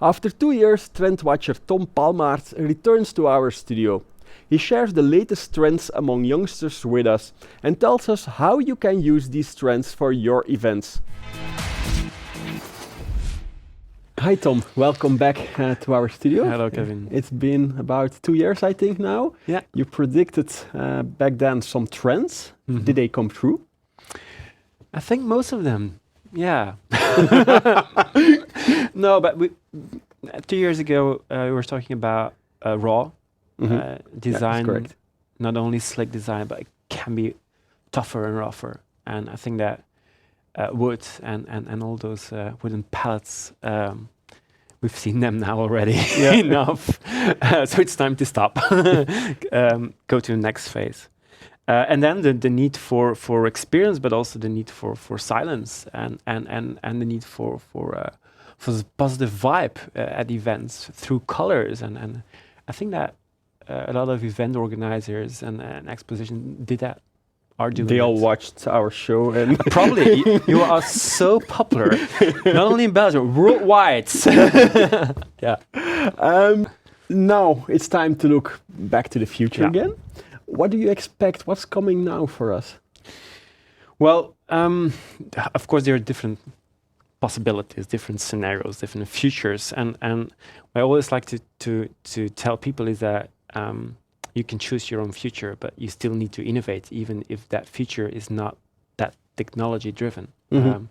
After 2 years, trend watcher Tom Palmaert returns to our studio. He shares the latest trends among youngsters with us and tells us how you can use these trends for your events. Hi Tom, welcome back to our studio. Hello Kevin. It's been about 2 years, I think now. Yeah. You predicted back then some trends. Mhm. Did they come true? I think most of them, yeah. No, but 2 years ago we were talking about raw design. that's correct. Not only slick design, but it can be tougher and rougher. And I think that wood and all those wooden pallets, we've seen them now already enough. So it's time to stop. Go to the next phase. And then the need for experience, but also the need for silence and the need for the positive vibe at events through colors. And I think that a lot of event organizers and exposition did that. Are doing they all it. watched our show and Probably you are so popular, not only in Belgium, worldwide. Yeah. Now it's time to look back to the future Yeah. again. What do you expect? What's coming now for us? Well, of course there are different possibilities, different scenarios, different futures, and I always like to tell people is that you can choose your own future, but you still need to innovate, even if that future is not that technology driven. Mhm.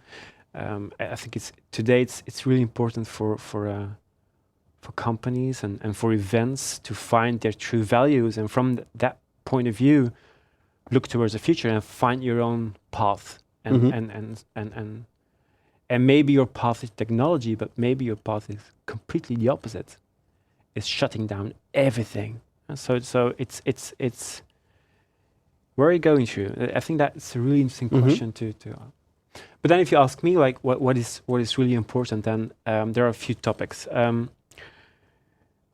I think it's really important for companies and for events to find their true values, and from that point of view, look towards the future and find your own path. And maybe your path is technology, but maybe your path is completely the opposite. It's shutting down everything. And so it's where are you going through? I think that's a really interesting question to. But then if you ask me, like what is really important, then there are a few topics.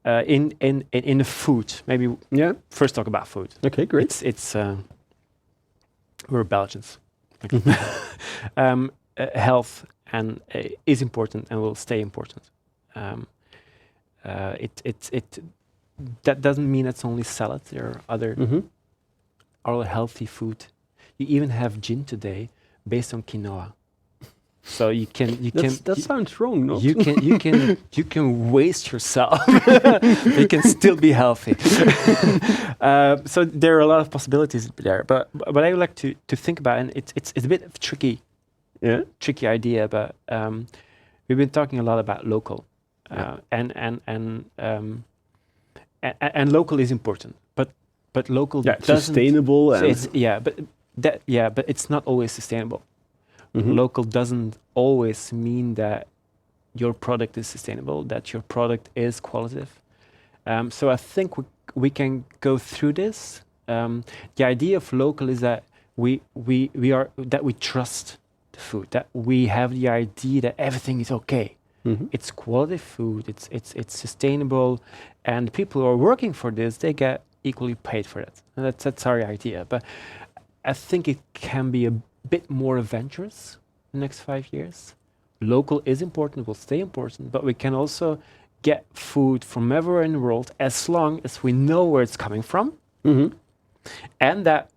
In the food, maybe first talk about food. Okay, great. It's we're Belgians. Health and is important and will stay important. That doesn't mean it's only salad. There are other healthy food. You even have gin today based on quinoa. So you can That sounds wrong, no? you can waste yourself. You can still be healthy. So there are a lot of possibilities there. But what I would like to think about, and it's a bit of tricky idea, but we've been talking a lot about local, and local is important. But local doesn't sustainable. but it's not always sustainable. Local doesn't always mean that your product is sustainable, that your product is qualitative. So I think we can go through this. The idea of local is that we trust the food, that we have the idea that everything is okay. It's quality food, it's sustainable, and the people who are working for this, they get equally paid for it. And that's our idea. But I think it can be a bit more adventurous in the next 5 years. Local is important, will stay important, but we can also get food from everywhere in the world as long as we know where it's coming from, and that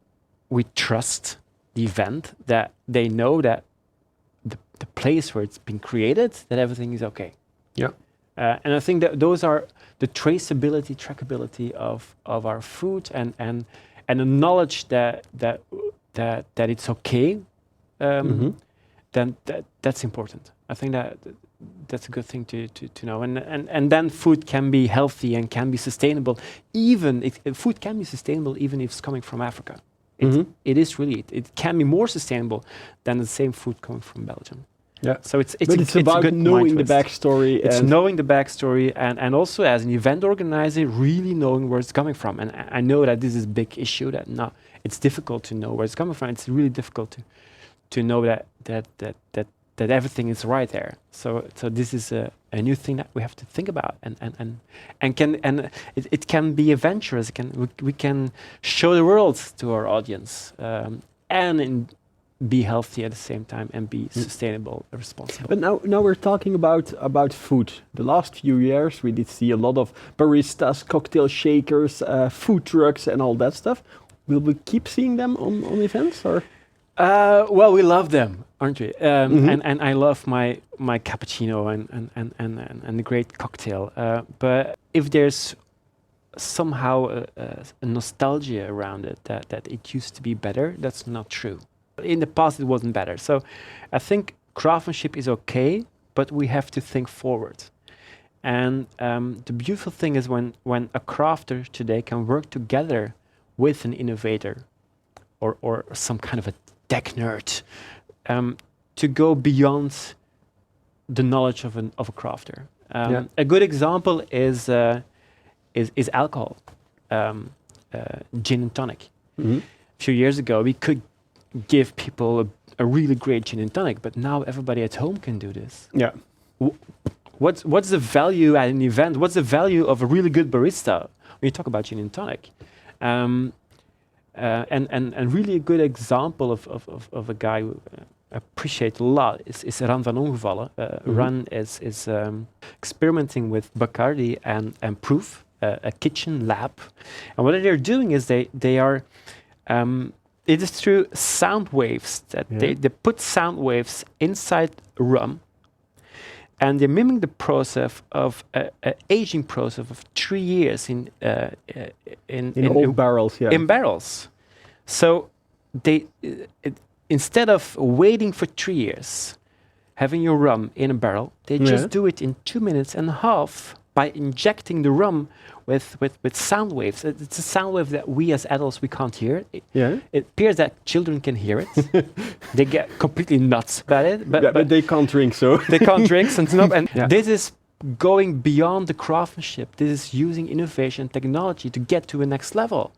we trust the event, that they know that the place where it's been created, that everything is okay. Yeah. And I think that those are the trackability of our food, and the knowledge that it's okay, then that's important. I think that's a good thing to know. And then food can be healthy and can be sustainable. Food can be sustainable even if it's coming from Africa. It is really. It can be more sustainable than the same food coming from Belgium. Yeah. So it's about good knowing the mind twist. backstory. It's knowing the backstory, and also as an event organizer, really knowing where it's coming from. And I know that this is a big issue. That it's difficult to know where it's coming from. It's really difficult to know that everything is right there. So this is a new thing that we have to think about, and it can be adventurous. We can show the world to our audience, and be healthy at the same time and be sustainable, responsible. But now we're talking about food. The last few years, we did see a lot of baristas, cocktail shakers, food trucks, and all that stuff. Will we keep seeing them on events, or? Well, we love them, aren't we? And I love my cappuccino and the great cocktail. But if there's somehow a nostalgia around it that it used to be better, that's not true. In the past, it wasn't better. So I think craftsmanship is okay, but we have to think forward. And the beautiful thing is when a crafter today can work together with an innovator or some kind of a tech nerd to go beyond the knowledge of a crafter. A good example is alcohol, gin and tonic. A few years ago, we could give people a really great gin and tonic, but now everybody at home can do this. Yeah. What's the value at an event? What's the value of a really good barista when you talk about gin and tonic? And really a good example of a guy who I appreciate a lot is Ran van Ongevallen. Ran is experimenting with Bacardi and Proof, a kitchen lab. And what they're doing is they are it is through sound waves that they put sound waves inside rum, and they mimic the process of aging process of 3 years in old barrels. Yeah. In barrels. So they instead of waiting for 3 years, having your rum in a barrel, they just do it in 2 minutes and a half by injecting the rum with sound waves. It's a sound wave that we as adults, we can't hear. It appears that children can hear it. They get completely nuts about it. But they can't drink, so. They can't drink. And this is going beyond the craftsmanship. This is using innovation technology to get to a next level.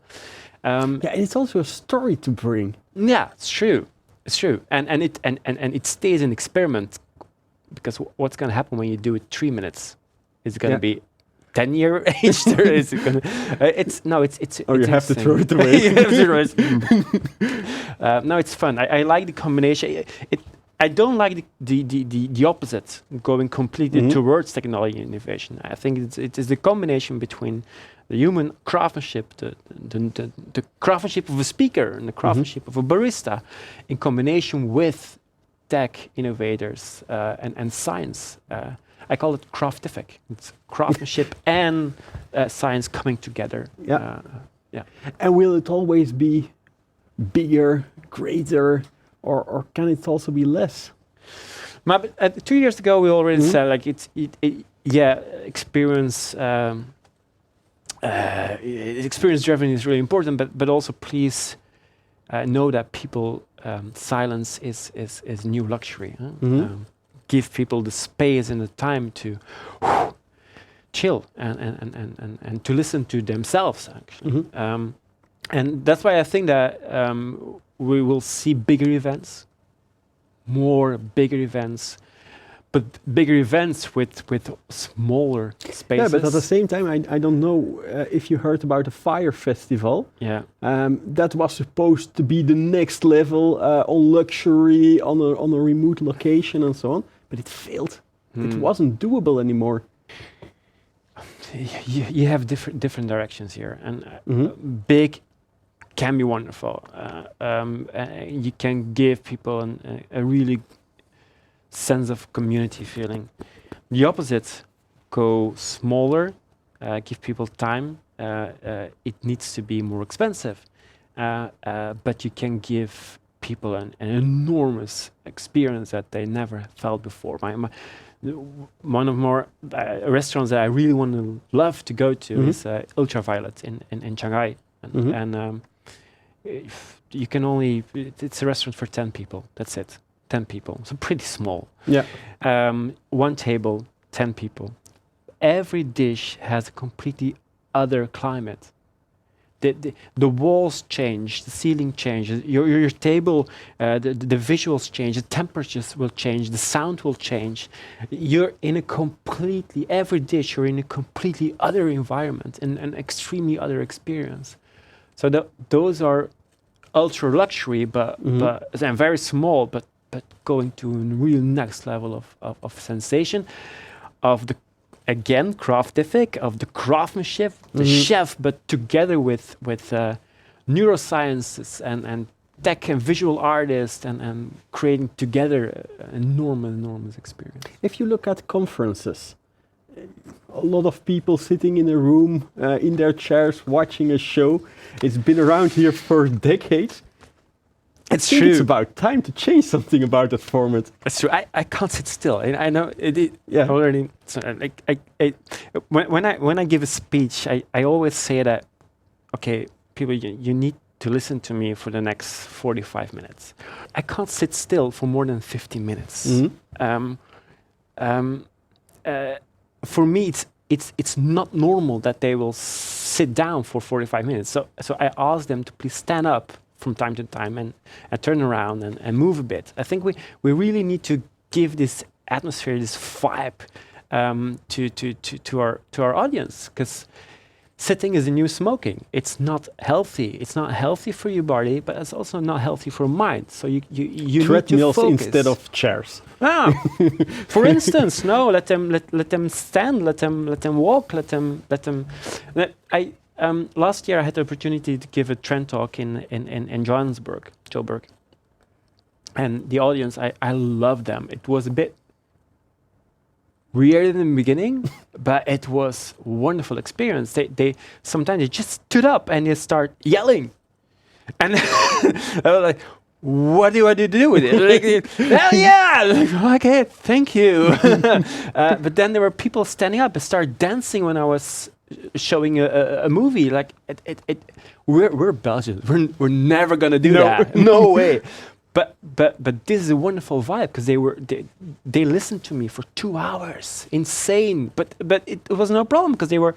And it's also a story to bring. Yeah, it's true. It's true. And it stays an experiment, because what's going to happen when you do it 3 minutes? Is it going to be 10-year age? It's you have to throw it away. No, it's fun. I like the combination. I don't like the opposite, going completely towards technology and innovation. I think it is the combination between the human craftsmanship, the craftsmanship of a speaker and the craftsmanship of a barista, in combination with tech innovators and science. I call it craftific. It's craftsmanship and science coming together. And will it always be bigger, greater, or can it also be less? But 2 years ago, we already said like experience. Experience driven is really important, but also please know that people silence is new luxury. Give people the space and the time to chill and to listen to themselves, actually. And that's why I think that we will see bigger events, more bigger events, but bigger events with smaller spaces. Yeah, but at the same time, I don't know if you heard about the Fire Festival. Yeah. That was supposed to be the next level on luxury, on a remote location and so on, but it failed. It wasn't doable anymore. You have different directions here, and big can be wonderful. You can give people a really sense of community feeling. The opposite, go smaller, give people time. It needs to be more expensive, but you can give people an enormous experience that they never felt before. One of more restaurants that I really love to go to is Ultraviolet in Shanghai, and you can only, it's a restaurant for 10 people. That's it. 10 people, so pretty small. Yeah. One table, 10 people. Every dish has a completely other climate. The walls change, the ceiling changes, your table, the visuals change, the temperatures will change, the sound will change. You're in a completely, every dish, you're in a completely other environment and an extremely other experience. So those are ultra luxury, but and very small, but going to a real next level of sensation, of the again craftific, of the craftsmanship, the chef, but together with neurosciences and tech and visual artists and creating together an enormous experience. If you look at conferences, a lot of people sitting in a room in their chairs watching a show. It's been around here for decades. It's true. true. It's about time to change something about that format. It's true. I can't sit still. I know it Yeah. already. So when I give a speech, I always say that, okay, people, you need to listen to me for the next 45 minutes. I can't sit still for more than 50 minutes. For me, it's not normal that they will sit down for 45 minutes. So I ask them to please stand up from time to time and turn around and move a bit. I think we really need to give this atmosphere, this vibe to our audience, because sitting is the new smoking. It's not healthy. It's not healthy for your body, but it's also not healthy for mind. So you need to Treadmills focus. instead of chairs. For instance, no, let them stand, let them walk, let them. Last year I had the opportunity to give a trend talk in Johannesburg, and the audience, I loved them. It was a bit weird in the beginning, but it was a wonderful experience. They sometimes they just stood up and they start yelling, and I was like, what do I do with it? Like, hell yeah! Like, okay, thank you. But then there were people standing up and start dancing when I was showing a movie. Like, we're Belgians. We're never gonna do that. No way. But this is a wonderful vibe, because they listened to me for 2 hours. Insane. But it was no problem, because they were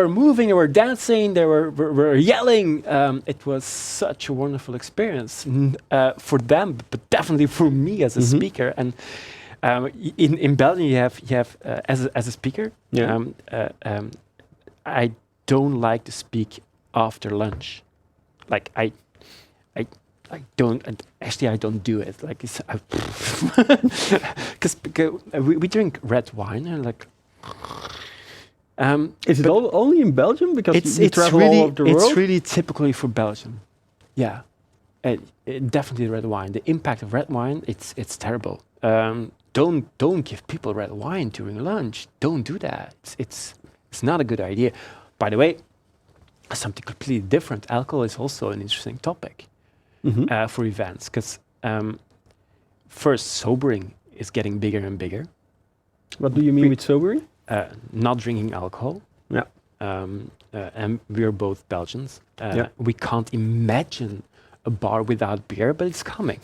moving, they were dancing, they were yelling. It was such a wonderful experience for them, but definitely for me as a speaker. And in Belgium, you have as a speaker. Yeah. I don't like to speak after lunch. Like I don't. Actually, I don't do it. Like, because we drink red wine and like. Is it only in Belgium? Because you travel really, all over the world? It's really typically for Belgium. Yeah, definitely red wine. The impact of red wine, it's terrible. Don't give people red wine during lunch. Don't do that. It's not a good idea. By the way, something completely different. Alcohol is also an interesting topic for events, because first, sobering is getting bigger and bigger. What do you mean with sobering? Not drinking alcohol. Yeah. And we're both Belgians. Yeah. We can't imagine a bar without beer, but it's coming.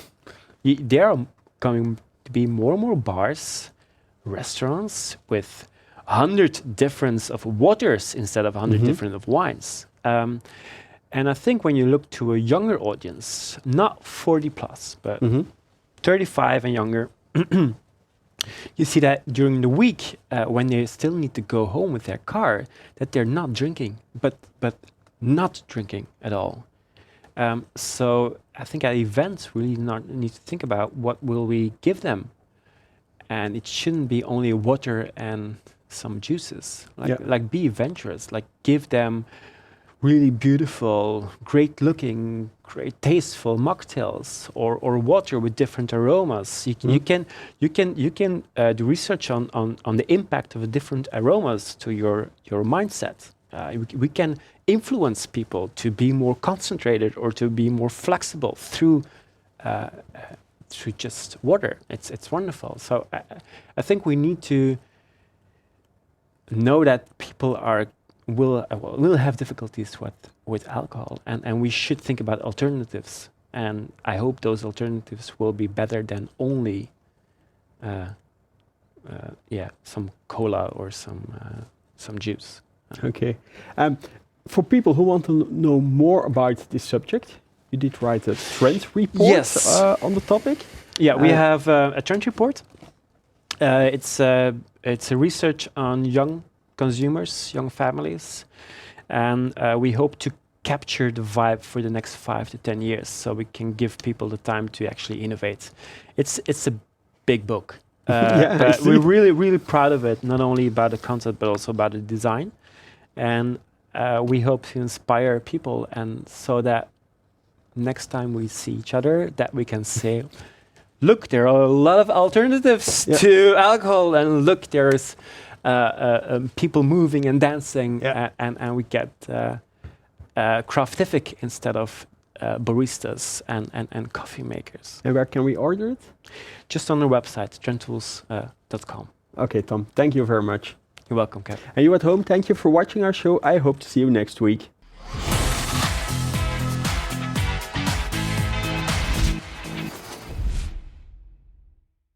There are coming to be more and more bars, restaurants with 100 different of waters instead of 100 different of wines. And I think when you look to a younger audience, not 40 plus, but 35 and younger, you see that during the week, when they still need to go home with their car, that they're not drinking, but not drinking at all. So I think at events, we really need to think about what will we give them. And it shouldn't be only water and some juices. Like be adventurous, like give them really beautiful, great looking, great tasteful mocktails or water with different aromas. You can do research on the impact of the different aromas to your mindset. We can influence people to be more concentrated or to be more flexible through just water. It's wonderful. So I think we need to know that people will have difficulties with alcohol, and we should think about alternatives. And I hope those alternatives will be better than only some cola or some juice. Okay. For people who want to know more about this subject, you did write a trend report on the topic. Yeah, we have a trend report. It's a research on young consumers, young families, and we hope to capture the vibe for the next 5 to 10 years, so we can give people the time to actually innovate. It's a big book, Yeah, I but see. we're really proud of it. Not only about the concept, but also about the design, and we hope to inspire people, and so that next time we see each other, that we can say, look, there are a lot of alternatives Yeah. to alcohol, and look, there's people moving and dancing, Yeah. and we get craftific instead of baristas and coffee makers. And where can we order it? Just on our website, trendtools.com. Okay, Tom, thank you very much. You're welcome, Kev. And you at home, thank you for watching our show. I hope to see you next week.